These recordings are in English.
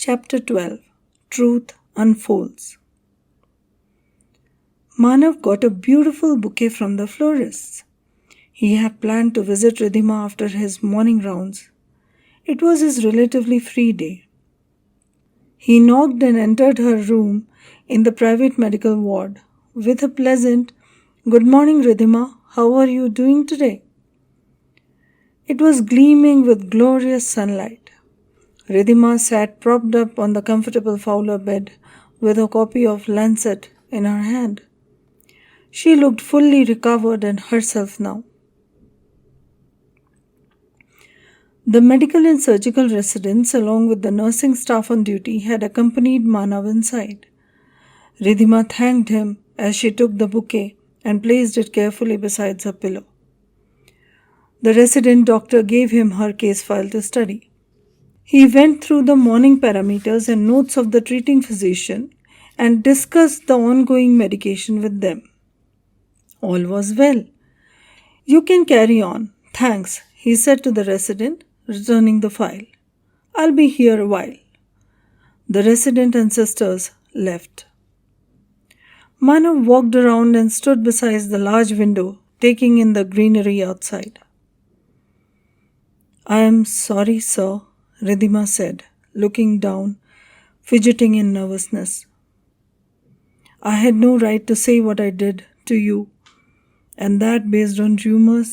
Chapter 12 Truth Unfolds. Manav got a beautiful bouquet from the florist's. He had planned to visit Ridhima after his morning rounds. It was his relatively free day. He knocked and entered her room in the private medical ward with a pleasant, "Good morning, Ridhima. How are you doing today?" It was gleaming with glorious sunlight. Ridhima sat propped up on the comfortable Fowler bed with a copy of Lancet in her hand. She looked fully recovered and herself now. The medical and surgical residents, along with the nursing staff on duty, had accompanied Manav inside. Ridhima thanked him as she took the bouquet and placed it carefully beside her pillow. The resident doctor gave him her case file to study. He went through the morning parameters and notes of the treating physician and discussed the ongoing medication with them. All was well. "You can carry on. Thanks," he said to the resident, returning the file. "I'll be here a while." The resident and sisters left. Manav walked around and stood beside the large window, taking in the greenery outside. "I am sorry, sir," Ridhima said, looking down, fidgeting in nervousness. "I had no right to say what I did to you, and that based on rumors."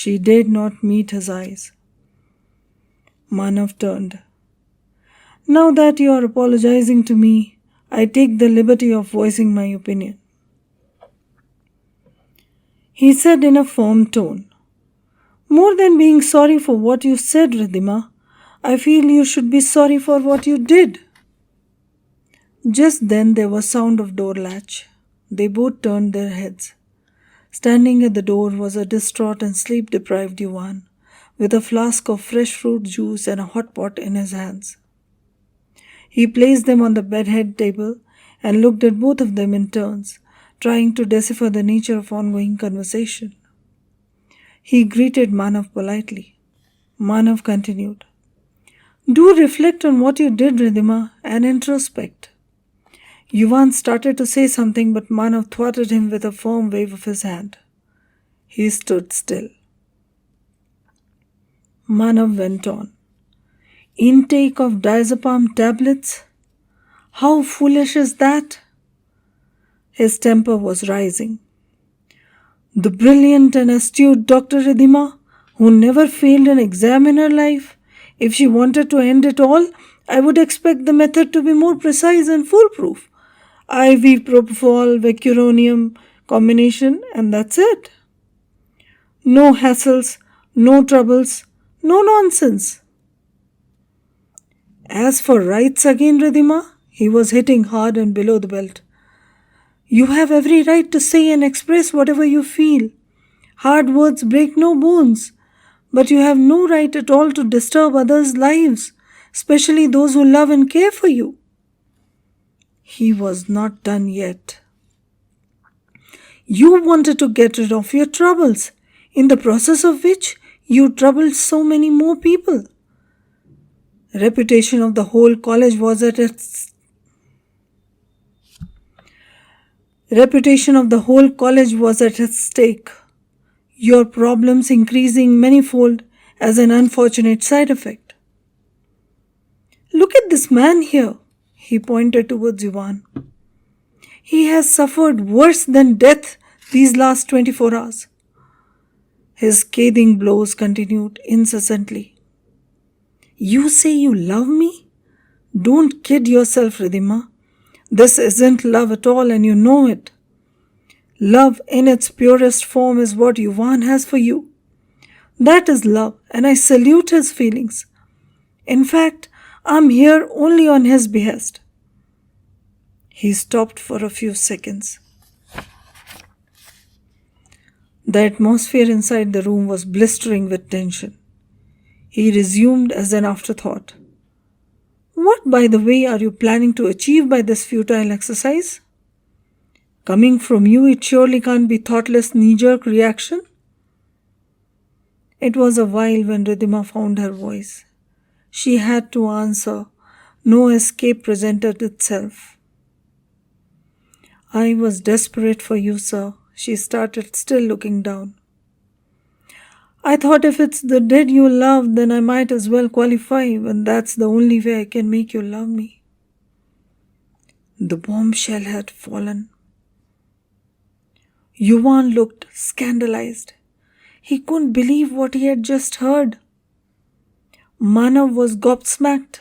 She dared not meet his eyes. Manav turned. "Now that you are apologizing to me, I take the liberty of voicing my opinion," he said in a firm tone. "More than being sorry for what you said, Ridhima, I feel you should be sorry for what you did." Just then there was sound of door latch. They both turned their heads. Standing at the door was a distraught and sleep-deprived Yuvan, with a flask of fresh fruit juice and a hot pot in his hands. He placed them on the bedhead table and looked at both of them in turns, trying to decipher the nature of ongoing conversation. He greeted Manav politely. Manav continued, "Do reflect on what you did, Ridhima, and introspect." Yuvan started to say something, but Manav thwarted him with a firm wave of his hand. He stood still. Manav went on. "Intake of diazepam tablets? How foolish is that?" His temper was rising. "The brilliant and astute Dr. Ridhima, who never failed an exam in her life, if she wanted to end it all, I would expect the method to be more precise and foolproof. IV propofol, vecuronium combination, and that's it. No hassles, no troubles, no nonsense." As for rights again, Ridhima, he was hitting hard and below the belt. "You have every right to say and express whatever you feel. Hard words break no bones. But you have no right at all to disturb others' lives, especially those who love and care for you." He was not done yet. "You wanted to get rid of your troubles, in the process of which you troubled so many more people. Reputation of the whole college was at stake. Your problems increasing manifold as an unfortunate side effect. Look at this man here," he pointed towards Yuvan. "He has suffered worse than death these last 24 hours. His scathing blows continued incessantly. "You say you love me? Don't kid yourself, Ridhima. This isn't love at all, and you know it. Love in its purest form is what Yuvan has for you. That is love, and I salute his feelings. In fact, I'm here only on his behest." He stopped for a few seconds. The atmosphere inside the room was blistering with tension. He resumed as an afterthought. "What, by the way, are you planning to achieve by this futile exercise? Coming from you, it surely can't be thoughtless knee-jerk reaction." It was a while when Ridhima found her voice. She had to answer, No escape presented itself. "I was desperate for you, sir," she started, still looking down. "I thought if it's the dead you love, then I might as well qualify when that's the only way I can make you love me." The bombshell had fallen. Yuvan looked scandalized. He couldn't believe what he had just heard. Manav was gobsmacked.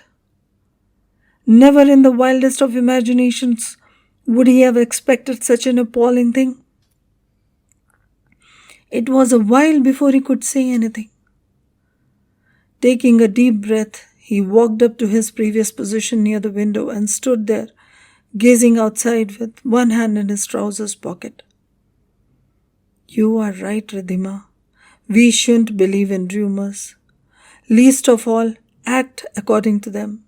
Never in the wildest of imaginations would he have expected such an appalling thing. It was a while before he could say anything. Taking a deep breath, he walked up to his previous position near the window and stood there, gazing outside with one hand in his trousers pocket. "You are right, Ridhima. We shouldn't believe in rumors. Least of all, act according to them."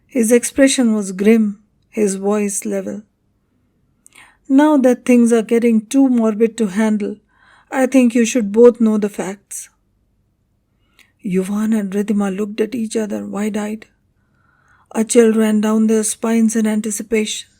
His expression was grim, his voice level. "Now that things are getting too morbid to handle, I think you should both know the facts." Yuvan and Ridhima looked at each other wide-eyed. A chill ran down their spines in anticipation.